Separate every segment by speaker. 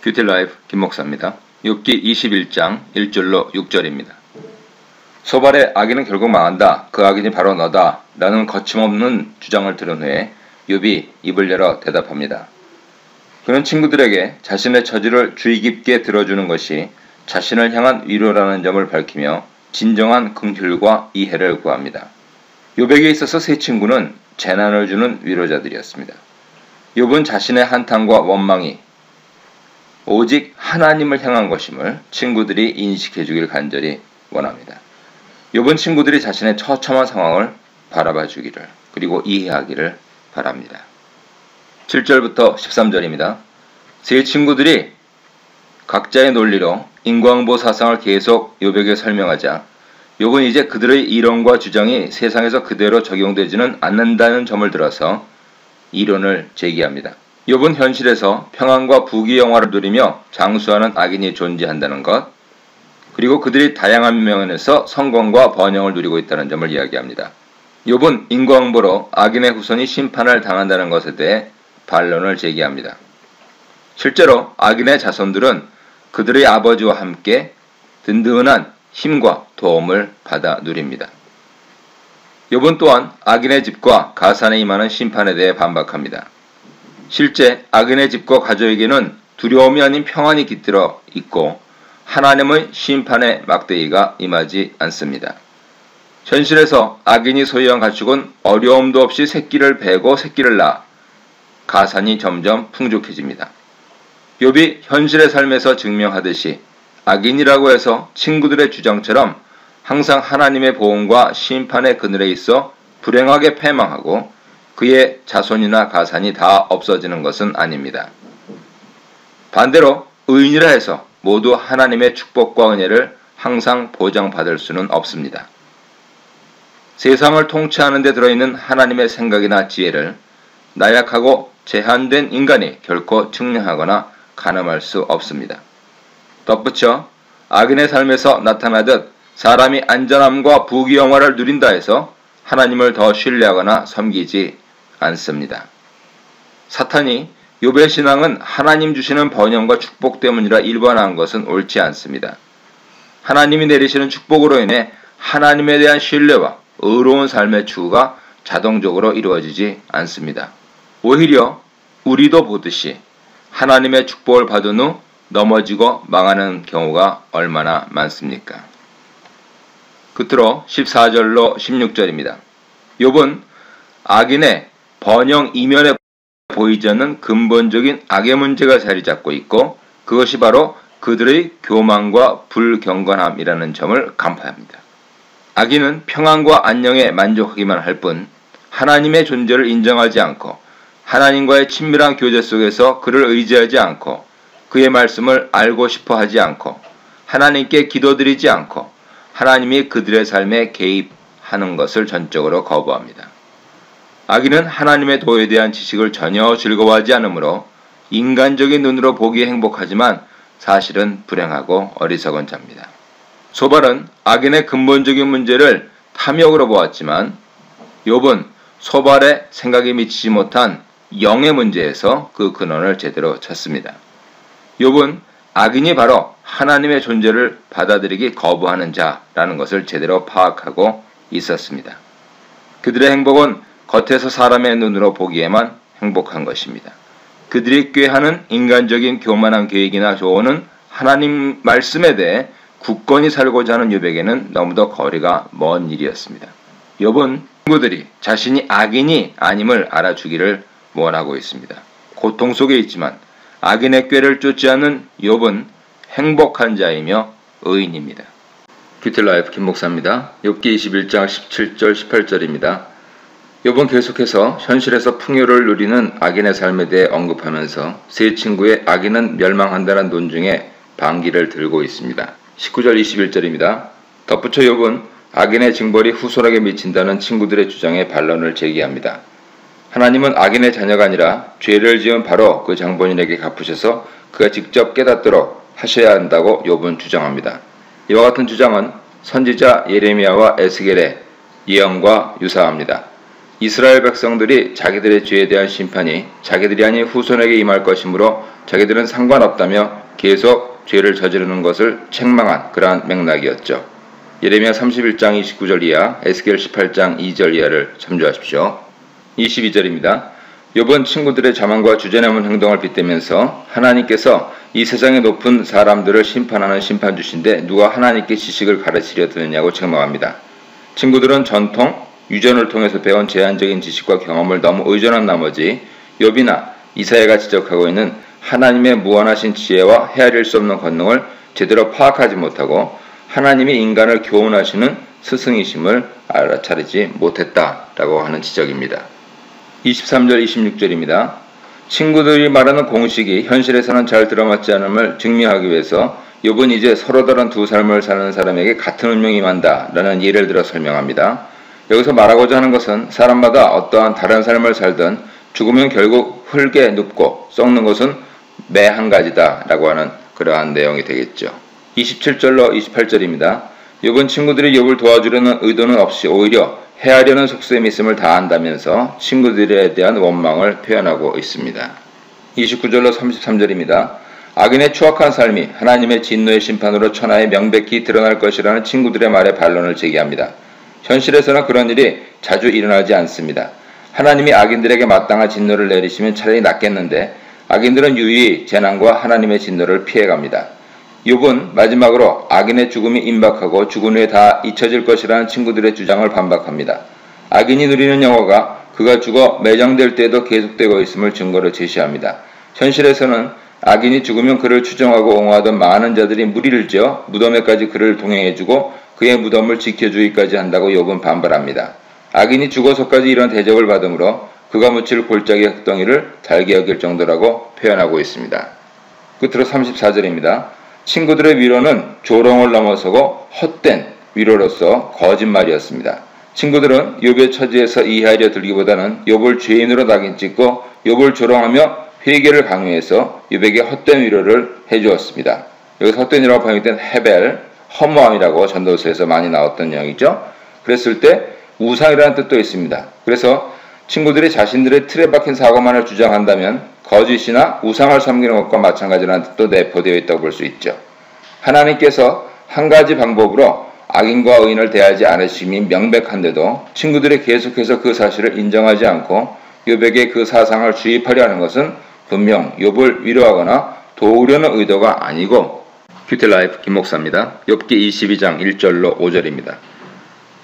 Speaker 1: 큐티라이프 김목사입니다. 욥기 21장 1절로 6절입니다. 소발의 악인은 결국 망한다. 그 악인이 바로 너다. 라는 거침없는 주장을 들은 후에 욥이 입을 열어 대답합니다. 그는 친구들에게 자신의 처지를 주의 깊게 들어주는 것이 자신을 향한 위로라는 점을 밝히며 진정한 긍휼과 이해를 구합니다. 욥에게 있어서 세 친구는 재난을 주는 위로자들이었습니다. 욥은 자신의 한탄과 원망이 오직 하나님을 향한 것임을 친구들이 인식해 주길 간절히 원합니다. 욥은 친구들이 자신의 처참한 상황을 바라봐 주기를 그리고 이해하기를 바랍니다. 7절부터 13절입니다. 세 친구들이 각자의 논리로 인과응보 사상을 계속 욥에게 설명하자 욥은 이제 그들의 이론과 주장이 세상에서 그대로 적용되지는 않는다는 점을 들어서 이론을 제기합니다. 욥은 현실에서 평안과 부귀 영화를 누리며 장수하는 악인이 존재한다는 것, 그리고 그들이 다양한 면에서 성공과 번영을 누리고 있다는 점을 이야기합니다. 욥은 인과응보로 악인의 후손이 심판을 당한다는 것에 대해 반론을 제기합니다. 실제로 악인의 자손들은 그들의 아버지와 함께 든든한 힘과 도움을 받아 누립니다. 욥은 또한 악인의 집과 가산에 임하는 심판에 대해 반박합니다. 실제 악인의 집과 가족에게는 두려움이 아닌 평안이 깃들어 있고 하나님의 심판의 막대기가 임하지 않습니다. 현실에서 악인이 소유한 가축은 어려움도 없이 새끼를 베고 새끼를 낳아 가산이 점점 풍족해집니다. 욥이 현실의 삶에서 증명하듯이 악인이라고 해서 친구들의 주장처럼 항상 하나님의 보응과 심판의 그늘에 있어 불행하게 패망하고 그의 자손이나 가산이 다 없어지는 것은 아닙니다. 반대로 의인이라 해서 모두 하나님의 축복과 은혜를 항상 보장받을 수는 없습니다. 세상을 통치하는 데 들어있는 하나님의 생각이나 지혜를 나약하고 제한된 인간이 결코 측량하거나 가늠할 수 없습니다. 덧붙여 악인의 삶에서 나타나듯 사람이 안전함과 부귀 영화를 누린다 해서 하나님을 더 신뢰하거나 섬기지 않습니다. 사탄이 욥의 신앙은 하나님 주시는 번영과 축복 때문이라 일반화한 것은 옳지 않습니다. 하나님이 내리시는 축복으로 인해 하나님에 대한 신뢰와 의로운 삶의 추구가 자동적으로 이루어지지 않습니다. 오히려 우리도 보듯이 하나님의 축복을 받은 후 넘어지고 망하는 경우가 얼마나 많습니까? 끝으로 14절로 16절입니다. 욥은 악인의 번영 이면에 보이지 않는 근본적인 악의 문제가 자리 잡고 있고 그것이 바로 그들의 교만과 불경건함이라는 점을 간파합니다. 악인은 평안과 안녕에 만족하기만 할 뿐 하나님의 존재를 인정하지 않고 하나님과의 친밀한 교제 속에서 그를 의지하지 않고 그의 말씀을 알고 싶어 하지 않고 하나님께 기도드리지 않고 하나님이 그들의 삶에 개입하는 것을 전적으로 거부합니다. 악인은 하나님의 도에 대한 지식을 전혀 즐거워하지 않으므로 인간적인 눈으로 보기에 행복하지만 사실은 불행하고 어리석은 자입니다. 소발은 악인의 근본적인 문제를 탐욕으로 보았지만 욥은 소발의 생각이 미치지 못한 영의 문제에서 그 근원을 제대로 찾습니다. 욥은 악인이 바로 하나님의 존재를 받아들이기 거부하는 자라는 것을 제대로 파악하고 있었습니다. 그들의 행복은 겉에서 사람의 눈으로 보기에만 행복한 것입니다. 그들이 꾀하는 인간적인 교만한 계획이나 조언은 하나님 말씀에 대해 굳건히 살고자 하는 욥에게는 너무도 거리가 먼 일이었습니다. 욥은 친구들이 자신이 악인이 아님을 알아주기를 원하고 있습니다. 고통 속에 있지만 악인의 꾀를 쫓지 않는 욥은 행복한 자이며 의인입니다. 큐티라이프 김목사입니다. 욥기 21장 17절 18절입니다. 욥은 계속해서 현실에서 풍요를 누리는 악인의 삶에 대해 언급하면서 세 친구의 악인은 멸망한다는 논중에 반기를 들고 있습니다. 19절 21절입니다. 덧붙여 욥은 악인의 징벌이 후손에게 미친다는 친구들의 주장에 반론을 제기합니다. 하나님은 악인의 자녀가 아니라 죄를 지은 바로 그 장본인에게 갚으셔서 그가 직접 깨닫도록 하셔야 한다고 욥은 주장합니다. 이와 같은 주장은 선지자 예레미야와 에스겔의 예언과 유사합니다. 이스라엘 백성들이 자기들의 죄에 대한 심판이 자기들이 아닌 후손에게 임할 것이므로 자기들은 상관없다며 계속 죄를 저지르는 것을 책망한 그러한 맥락이었죠. 예레미야 31장 29절 이하, 에스겔 18장 2절 이하를 참조하십시오. 22절입니다. 욥은 친구들의 자만과 주제넘은 행동을 빗대면서 하나님께서 이 세상의 높은 사람들을 심판하는 심판주신데 누가 하나님께 지식을 가르치려 드느냐고 책망합니다. 친구들은 전통, 유전을 통해서 배운 제한적인 지식과 경험을 너무 의존한 나머지 욥이나 이사야가 지적하고 있는 하나님의 무한하신 지혜와 헤아릴 수 없는 권능을 제대로 파악하지 못하고 하나님이 인간을 교훈하시는 스승이심을 알아차리지 못했다라고 하는 지적입니다. 23절 26절입니다. 친구들이 말하는 공식이 현실에서는 잘 들어맞지 않음을 증명하기 위해서 욥은 이제 서로 다른 두 삶을 사는 사람에게 같은 운명이 임한다 라는 예를 들어 설명합니다. 여기서 말하고자 하는 것은 사람마다 어떠한 다른 삶을 살든 죽으면 결국 흙에 눕고 썩는 것은 매 한 가지다 라고 하는 그러한 내용이 되겠죠. 27절로 28절입니다. 욥은 친구들이 욥을 도와주려는 의도는 없이 오히려 해하려는 속셈이 있음을 다한다면서 친구들에 대한 원망을 표현하고 있습니다. 29절로 33절입니다. 악인의 추악한 삶이 하나님의 진노의 심판으로 천하에 명백히 드러날 것이라는 친구들의 말에 반론을 제기합니다. 현실에서는 그런 일이 자주 일어나지 않습니다. 하나님이 악인들에게 마땅한 진노를 내리시면 차라리 낫겠는데 악인들은 유유히 재난과 하나님의 진노를 피해갑니다. 욥은 마지막으로 악인의 죽음이 임박하고 죽은 후에 다 잊혀질 것이라는 친구들의 주장을 반박합니다. 악인이 누리는 영화가 그가 죽어 매장될 때에도 계속되고 있음을 증거로 제시합니다. 현실에서는 악인이 죽으면 그를 추종하고 옹호하던 많은 자들이 무리를 지어 무덤에까지 그를 동행해주고 그의 무덤을 지켜주기까지 한다고 욥은 반발합니다. 악인이 죽어서까지 이런 대접을 받으므로 그가 묻힐 골짜기 흙덩이를 달게 여길 정도라고 표현하고 있습니다. 끝으로 34절입니다. 친구들의 위로는 조롱을 넘어서고 헛된 위로로서 거짓말이었습니다. 친구들은 욥의 처지에서 이해하려 들기보다는 욥을 죄인으로 낙인 찍고 욥을 조롱하며 회개를 강요해서 욥에게 헛된 위로를 해주었습니다. 여기서 헛된 위로가 번역된 헤벨, 허무함이라고 전도서에서 많이 나왔던 내용이죠. 그랬을 때 우상이라는 뜻도 있습니다. 그래서 친구들이 자신들의 틀에 박힌 사고만을 주장한다면 거짓이나 우상을 섬기는 것과 마찬가지라는 뜻도 내포되어 있다고 볼 수 있죠. 하나님께서 한 가지 방법으로 악인과 의인을 대하지 않으심이 명백한데도 친구들이 계속해서 그 사실을 인정하지 않고 욥에게 그 사상을 주입하려 하는 것은 분명 욥을 위로하거나 도우려는 의도가 아니고 큐티라이프 김목사입니다. 욥기 22장 1절로 5절입니다.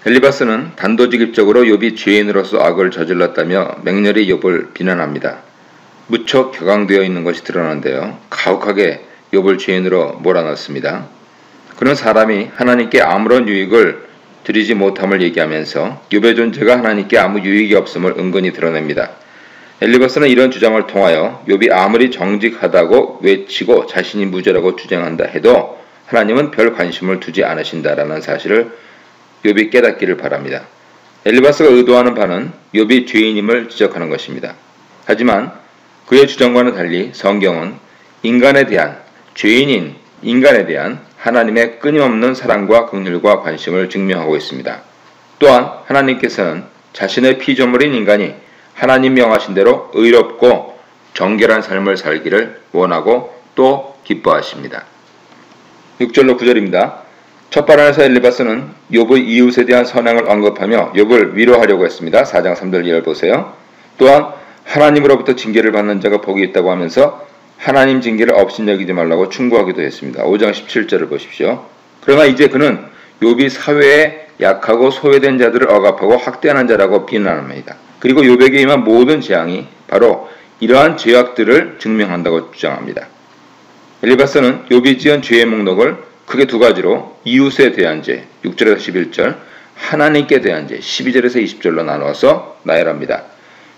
Speaker 1: 엘리바스는 단도직입적으로 욥이 죄인으로서 악을 저질렀다며 맹렬히 욥을 비난합니다. 무척 격앙되어 있는 것이 드러나는데요. 가혹하게 욥을 죄인으로 몰아넣습니다. 그는 사람이 하나님께 아무런 유익을 드리지 못함을 얘기하면서 욥의 존재가 하나님께 아무 유익이 없음을 은근히 드러냅니다. 엘리바스는 이런 주장을 통하여 욥이 아무리 정직하다고 외치고 자신이 무죄라고 주장한다 해도 하나님은 별 관심을 두지 않으신다라는 사실을 욥이 깨닫기를 바랍니다. 엘리바스가 의도하는 바는 욥이 죄인임을 지적하는 것입니다. 하지만 그의 주장과는 달리 성경은 인간에 대한 죄인인 인간에 대한 하나님의 끊임없는 사랑과 긍휼과 관심을 증명하고 있습니다. 또한 하나님께서는 자신의 피조물인 인간이 하나님 명하신 대로 의롭고 정결한 삶을 살기를 원하고 또 기뻐하십니다. 6절로 9절입니다. 첫 발언에서 엘리바스는 욥의 이웃에 대한 선행을 언급하며 욥을 위로하려고 했습니다. 4장 3절 이하를 보세요. 또한 하나님으로부터 징계를 받는 자가 복이 있다고 하면서 하나님 징계를 업신여기지 말라고 충고하기도 했습니다. 5장 17절을 보십시오. 그러나 이제 그는 욥이 사회에 약하고 소외된 자들을 억압하고 학대하는 자라고 비난합니다. 그리고 욥에게 임한 모든 재앙이 바로 이러한 죄악들을 증명한다고 주장합니다. 엘리바스는 욥이 지은 죄의 목록을 크게 두 가지로 이웃에 대한 죄 6절에서 11절, 하나님께 대한 죄 12절에서 20절로 나누어서 나열합니다.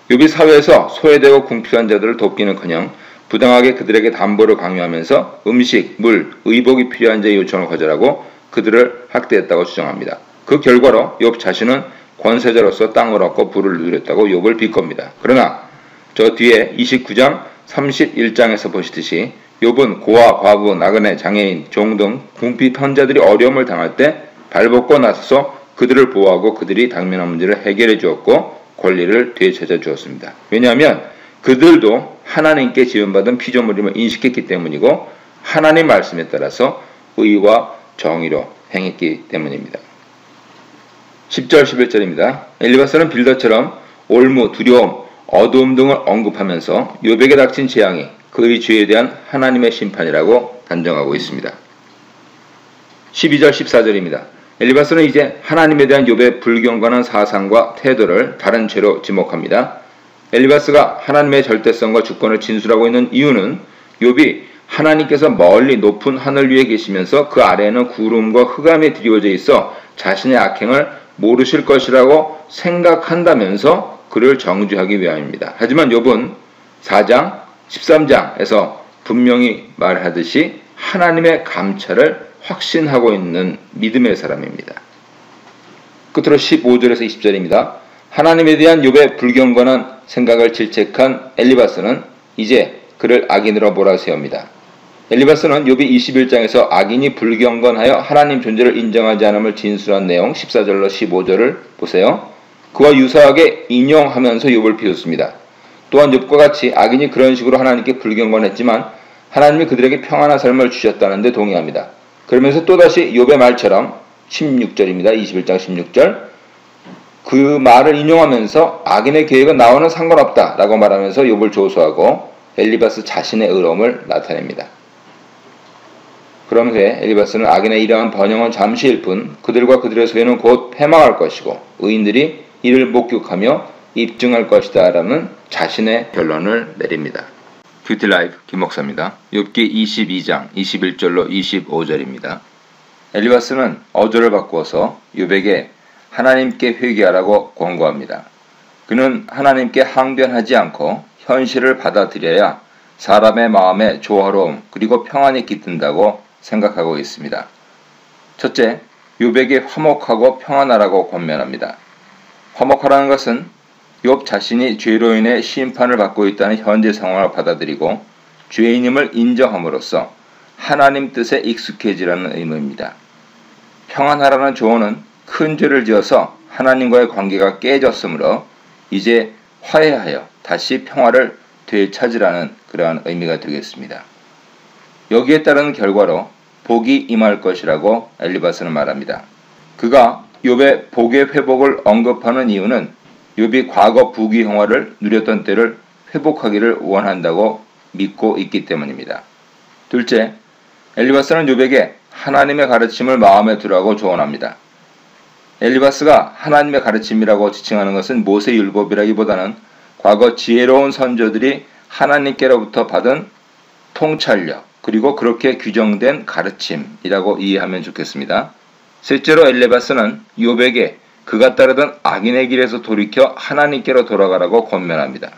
Speaker 1: 욥이 사회에서 소외되고 궁핍한 자들을 돕기는커녕 부당하게 그들에게 담보를 강요하면서 음식, 물, 의복이 필요한 자의 요청을 거절하고 그들을 학대했다고 주장합니다. 그 결과로 욥 자신은 권세자로서 땅을 얻고 부를 누렸다고 욥을 비겁니다. 그러나 저 뒤에 29장 31장에서 보시듯이 욥은 고아, 과부, 나그네, 장애인, 종 등 궁핍한 자들이 어려움을 당할 때 발벗고 나서서 그들을 보호하고 그들이 당면한 문제를 해결해 주었고 권리를 되찾아 주었습니다. 왜냐하면 그들도 하나님께 지원받은 피조물임을 인식했기 때문이고 하나님 말씀에 따라서 의와 정의로 행했기 때문입니다. 10절 11절입니다. 엘리바스는 빌더처럼 올무, 두려움, 어두움 등을 언급하면서 욥에게 닥친 재앙이 그의 죄에 대한 하나님의 심판이라고 단정하고 있습니다. 12절 14절입니다. 엘리바스는 이제 하나님에 대한 욥의 불경건한 사상과 태도를 다른 죄로 지목합니다. 엘리바스가 하나님의 절대성과 주권을 진술하고 있는 이유는 욥이 하나님께서 멀리 높은 하늘 위에 계시면서 그 아래에는 구름과 흑암이 드리워져 있어 자신의 악행을 모르실 것이라고 생각한다면서 그를 정죄하기 위함입니다. 하지만 욥은 4장 13장에서 분명히 말하듯이 하나님의 감찰을 확신하고 있는 믿음의 사람입니다. 끝으로 15절에서 20절입니다. 하나님에 대한 욥의 불경건한 생각을 질책한 엘리바스는 이제 그를 악인으로 몰아세웁니다. 엘리바스는 욥이 21장에서 악인이 불경건하여 하나님 존재를 인정하지 않음을 진술한 내용 14절로 15절을 보세요. 그와 유사하게 인용하면서 욥을 비웃습니다. 또한 욥과 같이 악인이 그런 식으로 하나님께 불경건했지만 하나님이 그들에게 평안한 삶을 주셨다는 데 동의합니다. 그러면서 또다시 욥의 말처럼 16절입니다. 21장 16절 그 말을 인용하면서 악인의 계획은 나와는 상관없다 라고 말하면서 욥을 조소하고 엘리바스 자신의 의로움을 나타냅니다. 그런 후에 엘리바스는 악인의 이러한 번영은 잠시일 뿐 그들과 그들의 소유는 곧 패망할 것이고 의인들이 이를 목격하며 입증할 것이다 라는 자신의 결론을 내립니다. 큐티라이프 김목사입니다. 욥기 22장 21절로 25절입니다. 엘리바스는 어조를 바꾸어서 욥에게 하나님께 회개하라고 권고합니다. 그는 하나님께 항변하지 않고 현실을 받아들여야 사람의 마음에 조화로움 그리고 평안이 깃든다고 생각하고 있습니다. 첫째, 욥에게 화목하고 평안하라고 권면합니다. 화목하라는 것은 욥 자신이 죄로 인해 심판을 받고 있다는 현재 상황을 받아들이고 죄인임을 인정함으로써 하나님 뜻에 익숙해지라는 의미입니다. 평안하라는 조언은 큰 죄를 지어서 하나님과의 관계가 깨졌으므로 이제 화해하여 다시 평화를 되찾으라는 그러한 의미가 되겠습니다. 여기에 따르는 결과로 복이 임할 것이라고 엘리바스는 말합니다. 그가 욥의 복의 회복을 언급하는 이유는 욥이 과거 부귀영화를 누렸던 때를 회복하기를 원한다고 믿고 있기 때문입니다. 둘째, 엘리바스는 욥에게 하나님의 가르침을 마음에 두라고 조언합니다. 엘리바스가 하나님의 가르침이라고 지칭하는 것은 모세율법이라기보다는 과거 지혜로운 선조들이 하나님께로부터 받은 통찰력 그리고 그렇게 규정된 가르침이라고 이해하면 좋겠습니다. 셋째로 엘리바스는 욥에게 그가 따르던 악인의 길에서 돌이켜 하나님께로 돌아가라고 권면합니다.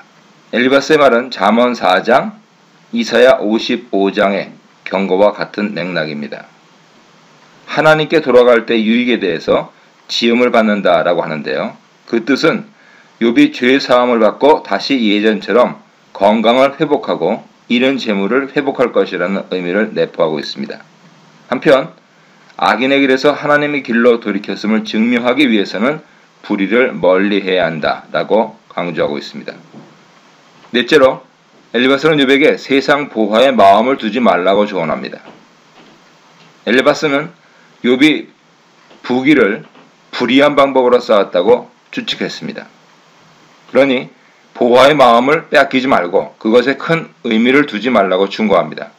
Speaker 1: 엘리바스의 말은 잠언 4장, 이사야 55장의 경고와 같은 맥락입니다. 하나님께 돌아갈 때 유익에 대해서 지음을 받는다라고 하는데요. 그 뜻은 욥이 죄 사함을 받고 다시 예전처럼 건강을 회복하고 잃은 재물을 회복할 것이라는 의미를 내포하고 있습니다. 한편 악인의 길에서 하나님의 길로 돌이켰음을 증명하기 위해서는 불의를 멀리해야 한다라고 강조하고 있습니다. 넷째로 엘리바스는 욥에게 세상 보화에 마음을 두지 말라고 조언합니다. 엘리바스는 욥이 부귀를 불의한 방법으로 쌓았다고 추측했습니다. 그러니 보화의 마음을 빼앗기지 말고 그것에 큰 의미를 두지 말라고 충고합니다.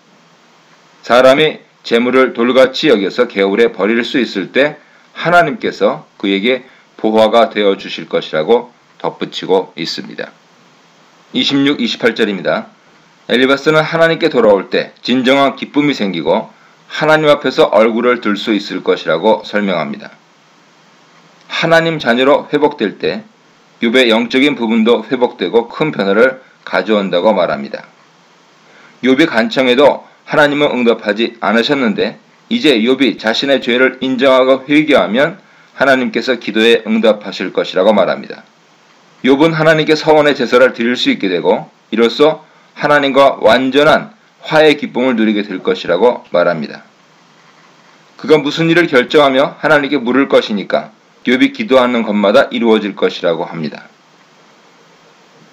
Speaker 1: 사람이 재물을 돌같이 여겨서 개울에 버릴 수 있을 때 하나님께서 그에게 보화가 되어 주실 것이라고 덧붙이고 있습니다. 26, 28절입니다. 엘리바스는 하나님께 돌아올 때 진정한 기쁨이 생기고 하나님 앞에서 얼굴을 들 수 있을 것이라고 설명합니다. 하나님 자녀로 회복될 때 욥의 영적인 부분도 회복되고 큰 변화를 가져온다고 말합니다. 욥이 간청해도 하나님은 응답하지 않으셨는데 이제 욥이 자신의 죄를 인정하고 회개하면 하나님께서 기도에 응답하실 것이라고 말합니다. 욥은 하나님께 서원의 제사를 드릴 수 있게 되고 이로써 하나님과 완전한 화해의 기쁨을 누리게 될 것이라고 말합니다. 그가 무슨 일을 결정하며 하나님께 물을 것이니까 욥이 기도하는 것마다 이루어질 것이라고 합니다.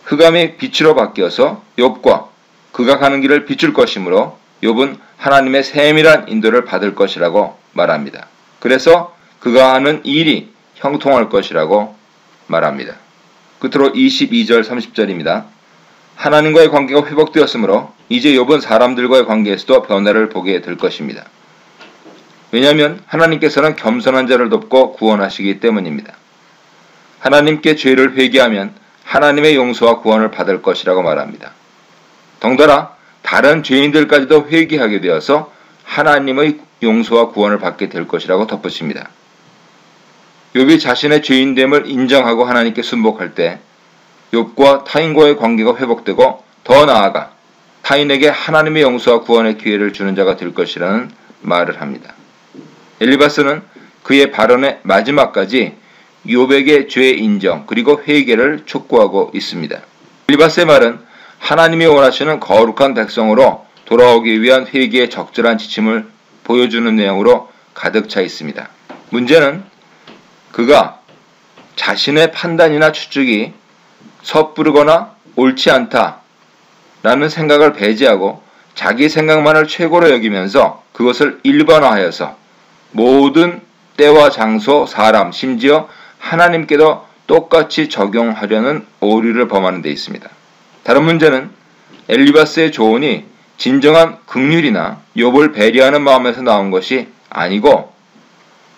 Speaker 1: 흑암이 빛으로 바뀌어서 욥과 그가 가는 길을 비출 것이므로 욥은 하나님의 세밀한 인도를 받을 것이라고 말합니다. 그래서 그가 하는 일이 형통할 것이라고 말합니다. 끝으로 22절 30절입니다. 하나님과의 관계가 회복되었으므로 이제 욥은 사람들과의 관계에서도 변화를 보게 될 것입니다. 왜냐하면 하나님께서는 겸손한 자를 돕고 구원하시기 때문입니다. 하나님께 죄를 회개하면 하나님의 용서와 구원을 받을 것이라고 말합니다. 덩달아 다른 죄인들까지도 회개하게 되어서 하나님의 용서와 구원을 받게 될 것이라고 덧붙입니다. 욥이 자신의 죄인됨을 인정하고 하나님께 순복할 때 욥과 타인과의 관계가 회복되고 더 나아가 타인에게 하나님의 용서와 구원의 기회를 주는 자가 될 것이라는 말을 합니다. 엘리바스는 그의 발언의 마지막까지 욥에게 죄 인정 그리고 회개를 촉구하고 있습니다. 엘리바스의 말은 하나님이 원하시는 거룩한 백성으로 돌아오기 위한 회개의 적절한 지침을 보여주는 내용으로 가득 차 있습니다. 문제는 그가 자신의 판단이나 추측이 섣부르거나 옳지 않다라는 생각을 배제하고 자기 생각만을 최고로 여기면서 그것을 일반화하여서 모든 때와 장소, 사람, 심지어 하나님께도 똑같이 적용하려는 오류를 범하는 데 있습니다. 다른 문제는 엘리바스의 조언이 진정한 긍휼이나 욥을 배려하는 마음에서 나온 것이 아니고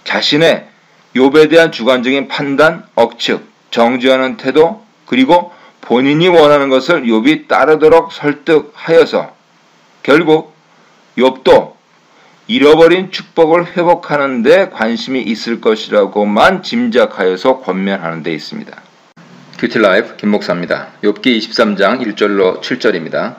Speaker 1: 자신의 욥에 대한 주관적인 판단, 억측, 정죄하는 태도 그리고 본인이 원하는 것을 욥이 따르도록 설득하여서 결국 욥도 잃어버린 축복을 회복하는 데 관심이 있을 것이라고만 짐작하여서 권면하는 데 있습니다. 큐티라이프 김목사입니다. 욥기 23장 1절로 7절입니다.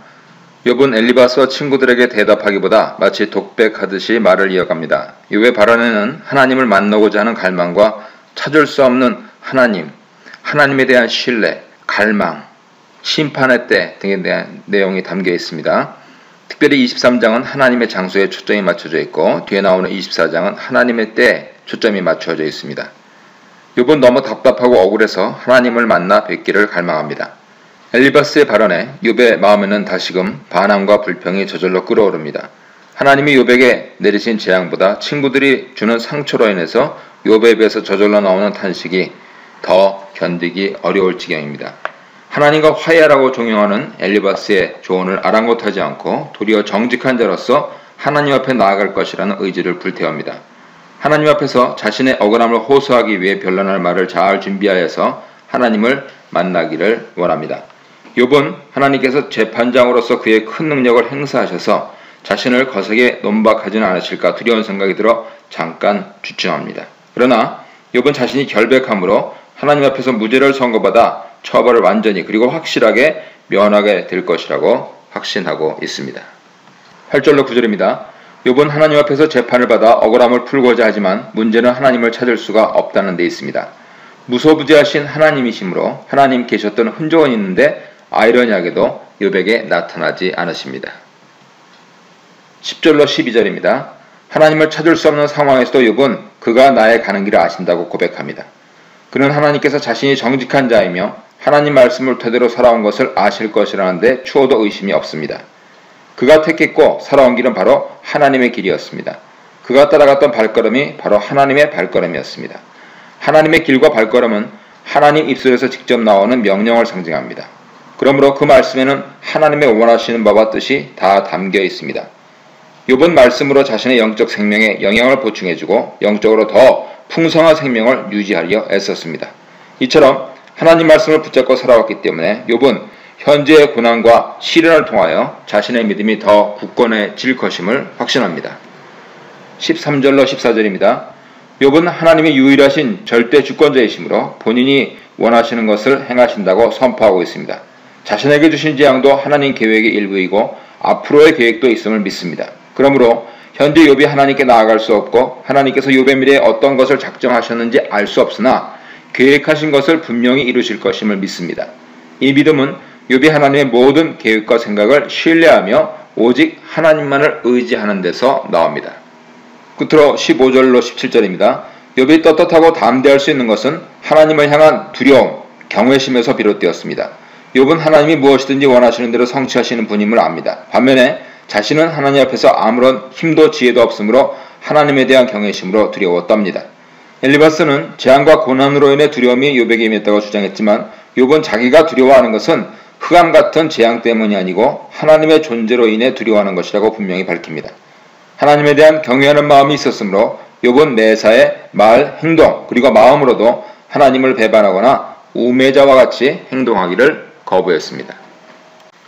Speaker 1: 욥은 엘리바스와 친구들에게 대답하기보다 마치 독백하듯이 말을 이어갑니다. 욥의 발언에는 하나님을 만나고자 하는 갈망과 찾을 수 없는 하나님에 대한 신뢰, 갈망, 심판의 때 등에 대한 내용이 담겨 있습니다. 특별히 23장은 하나님의 장소에 초점이 맞춰져 있고 뒤에 나오는 24장은 하나님의 때에 초점이 맞춰져 있습니다. 욥은 너무 답답하고 억울해서 하나님을 만나 뵙기를 갈망합니다. 엘리바스의 발언에 욥의 마음에는 다시금 반항과 불평이 저절로 끓어오릅니다. 하나님이 욥에게 내리신 재앙보다 친구들이 주는 상처로 인해서 욥의 입에서 저절로 나오는 탄식이 더 견디기 어려울 지경입니다. 하나님과 화해하라고 종용하는 엘리바스의 조언을 아랑곳하지 않고 도리어 정직한 자로서 하나님 앞에 나아갈 것이라는 의지를 불태웁니다. 하나님 앞에서 자신의 억울함을 호소하기 위해 변론할 말을 잘 준비하여서 하나님을 만나기를 원합니다. 욥은 하나님께서 재판장으로서 그의 큰 능력을 행사하셔서 자신을 거세게 논박하지는 않으실까 두려운 생각이 들어 잠깐 주춤합니다. 그러나 욥은 자신이 결백함으로 하나님 앞에서 무죄를 선고받아 처벌을 완전히 그리고 확실하게 면하게 될 것이라고 확신하고 있습니다. 8절로 9절입니다. 욥은 하나님 앞에서 재판을 받아 억울함을 풀고자 하지만 문제는 하나님을 찾을 수가 없다는 데 있습니다. 무소부지하신 하나님이시므로 하나님 계셨던 흔적은 있는데 아이러니하게도 욥에게 나타나지 않으십니다. 10절로 12절입니다. 하나님을 찾을 수 없는 상황에서도 욥은 그가 나의 가는 길을 아신다고 고백합니다. 그는 하나님께서 자신이 정직한 자이며 하나님 말씀을 토대로 살아온 것을 아실 것이라는데 추호도 의심이 없습니다. 그가 택했고 살아온 길은 바로 하나님의 길이었습니다. 그가 따라갔던 발걸음이 바로 하나님의 발걸음이었습니다. 하나님의 길과 발걸음은 하나님 입술에서 직접 나오는 명령을 상징합니다. 그러므로 그 말씀에는 하나님의 원하시는 바와 뜻이 다 담겨 있습니다. 욥은 말씀으로 자신의 영적 생명에 영향을 보충해주고 영적으로 더 풍성한 생명을 유지하려 애썼습니다. 이처럼 하나님 말씀을 붙잡고 살아왔기 때문에 욥은 현재의 고난과 시련을 통하여 자신의 믿음이 더 굳건해질 것임을 확신합니다. 13절로 14절입니다. 욥은 하나님의 유일하신 절대 주권자이시므로 본인이 원하시는 것을 행하신다고 선포하고 있습니다. 자신에게 주신 재앙도 하나님 계획의 일부이고 앞으로의 계획도 있음을 믿습니다. 그러므로 현재 욥이 하나님께 나아갈 수 없고 하나님께서 욥의 미래에 어떤 것을 작정하셨는지 알 수 없으나 계획하신 것을 분명히 이루실 것임을 믿습니다. 이 믿음은 욥이 하나님의 모든 계획과 생각을 신뢰하며 오직 하나님만을 의지하는 데서 나옵니다. 끝으로 15절로 17절입니다. 욥이 떳떳하고 담대할 수 있는 것은 하나님을 향한 두려움, 경외심에서 비롯되었습니다. 욥은 하나님이 무엇이든지 원하시는 대로 성취하시는 분임을 압니다. 반면에 자신은 하나님 앞에서 아무런 힘도 지혜도 없으므로 하나님에 대한 경외심으로 두려웠답니다. 엘리바스는 재앙과 고난으로 인해 두려움이 욥에게 임했다고 주장했지만 욥은 자기가 두려워하는 것은 흑암 같은 재앙 때문이 아니고 하나님의 존재로 인해 두려워하는 것이라고 분명히 밝힙니다. 하나님에 대한 경외하는 마음이 있었으므로 욥은 매사에 말, 행동, 그리고 마음으로도 하나님을 배반하거나 우매자와 같이 행동하기를 거부했습니다.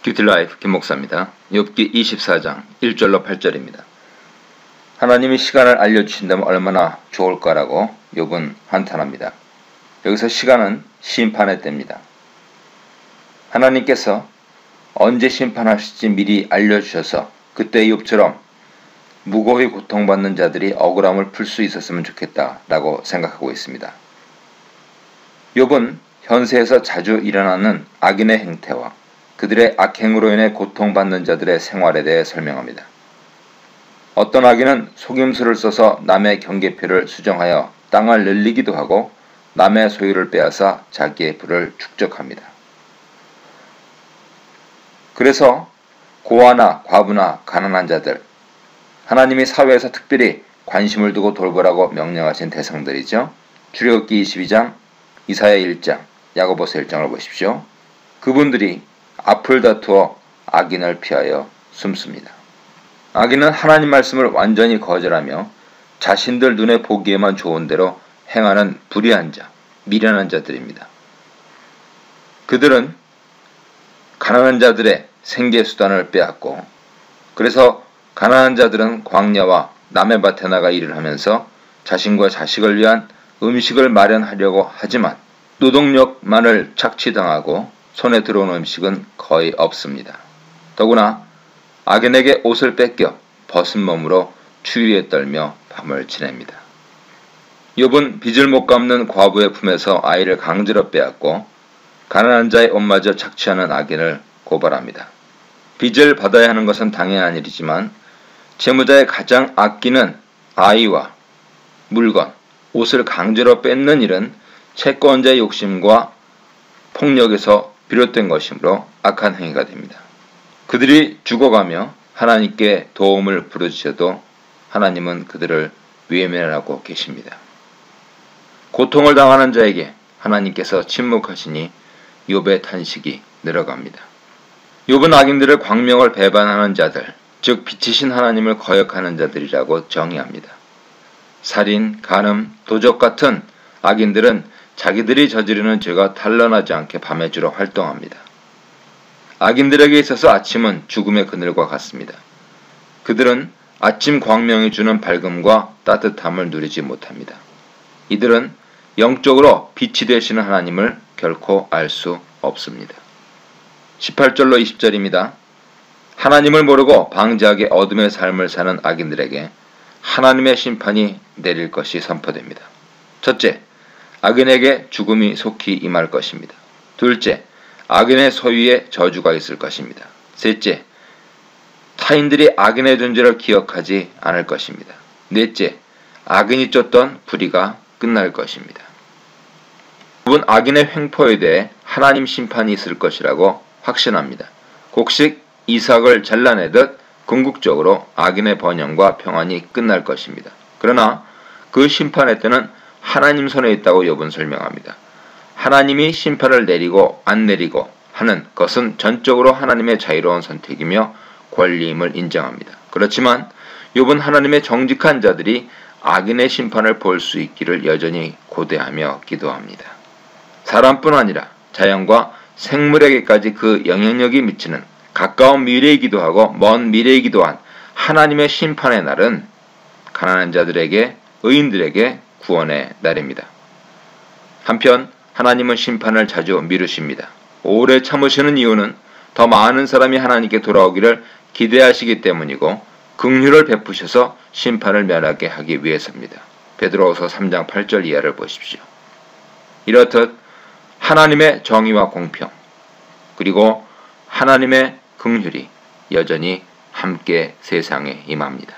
Speaker 1: 큐티라이프 김목사입니다. 욥기 24장 1절로 8절입니다. 하나님이 시간을 알려주신다면 얼마나 좋을까라고 욥은 한탄합니다. 여기서 시간은 심판의 때입니다. 하나님께서 언제 심판하실지 미리 알려주셔서 그때 욥처럼 무고히 고통받는 자들이 억울함을 풀 수 있었으면 좋겠다라고 생각하고 있습니다. 욥은 현세에서 자주 일어나는 악인의 행태와 그들의 악행으로 인해 고통받는 자들의 생활에 대해 설명합니다. 어떤 악인은 속임수를 써서 남의 경계표를 수정하여 땅을 늘리기도 하고 남의 소유를 빼앗아 자기의 부를 축적합니다. 그래서 고아나 과부나 가난한 자들, 하나님이 사회에서 특별히 관심을 두고 돌보라고 명령하신 대상들이죠. 출애굽기 22장, 이사야 1장, 야고보서 1장을 보십시오. 그분들이 앞을 다투어 악인을 피하여 숨습니다. 악인은 하나님 말씀을 완전히 거절하며 자신들 눈에 보기에만 좋은 대로 행하는 불의한 자, 미련한 자들입니다. 그들은 가난한 자들의 생계수단을 빼앗고 그래서 가난한 자들은 광야와 남의 밭에 나가 일을 하면서 자신과 자식을 위한 음식을 마련하려고 하지만 노동력만을 착취당하고 손에 들어온 음식은 거의 없습니다. 더구나 악인에게 옷을 뺏겨 벗은 몸으로 추위에 떨며 밤을 지냅니다. 욥은 빚을 못 갚는 과부의 품에서 아이를 강제로 빼앗고 가난한 자의 옷마저 착취하는 악인을 고발합니다. 빚을 받아야 하는 것은 당연한 일이지만 채무자의 가장 아끼는 아이와 물건, 옷을 강제로 뺏는 일은 채권자의 욕심과 폭력에서 비롯된 것이므로 악한 행위가 됩니다. 그들이 죽어가며 하나님께 도움을 부르짖어도 하나님은 그들을 외면하고 계십니다. 고통을 당하는 자에게 하나님께서 침묵하시니 욥의 탄식이 늘어갑니다. 욥은 악인들을 광명을 배반하는 자들, 즉 빛이신 하나님을 거역하는 자들이라고 정의합니다. 살인, 간음, 도적 같은 악인들은 자기들이 저지르는 죄가 탄로나지 않게 밤에 주로 활동합니다. 악인들에게 있어서 아침은 죽음의 그늘과 같습니다. 그들은 아침 광명이 주는 밝음과 따뜻함을 누리지 못합니다. 이들은 영적으로 빛이 되시는 하나님을 결코 알 수 없습니다. 18절로 20절입니다. 하나님을 모르고 방자하게 어둠의 삶을 사는 악인들에게 하나님의 심판이 내릴 것이 선포됩니다. 첫째, 악인에게 죽음이 속히 임할 것입니다. 둘째, 악인의 소유에 저주가 있을 것입니다. 셋째, 타인들이 악인의 존재를 기억하지 않을 것입니다. 넷째, 악인이 쫓던 불의가 끝날 것입니다. 욥은 악인의 횡포에 대해 하나님 심판이 있을 것이라고 확신합니다. 곡식 이삭을 잘라내듯 궁극적으로 악인의 번영과 평안이 끝날 것입니다. 그러나 그 심판의 때는 하나님 손에 있다고 욥은 설명합니다. 하나님이 심판을 내리고 안 내리고 하는 것은 전적으로 하나님의 자유로운 선택이며 권리임을 인정합니다. 그렇지만 욥은 하나님의 정직한 자들이 악인의 심판을 볼 수 있기를 여전히 고대하며 기도합니다. 사람뿐 아니라 자연과 생물에게까지 그 영향력이 미치는 가까운 미래이기도 하고 먼 미래이기도 한 하나님의 심판의 날은 가난한 자들에게, 의인들에게 구원의 날입니다. 한편 하나님은 심판을 자주 미루십니다. 오래 참으시는 이유는 더 많은 사람이 하나님께 돌아오기를 기대하시기 때문이고 긍휼을 베푸셔서 심판을 면하게 하기 위해서입니다. 베드로후서 3장 8절 이하를 보십시오. 이렇듯 하나님의 정의와 공평 그리고 하나님의 긍휼이 여전히 함께 세상에 임합니다.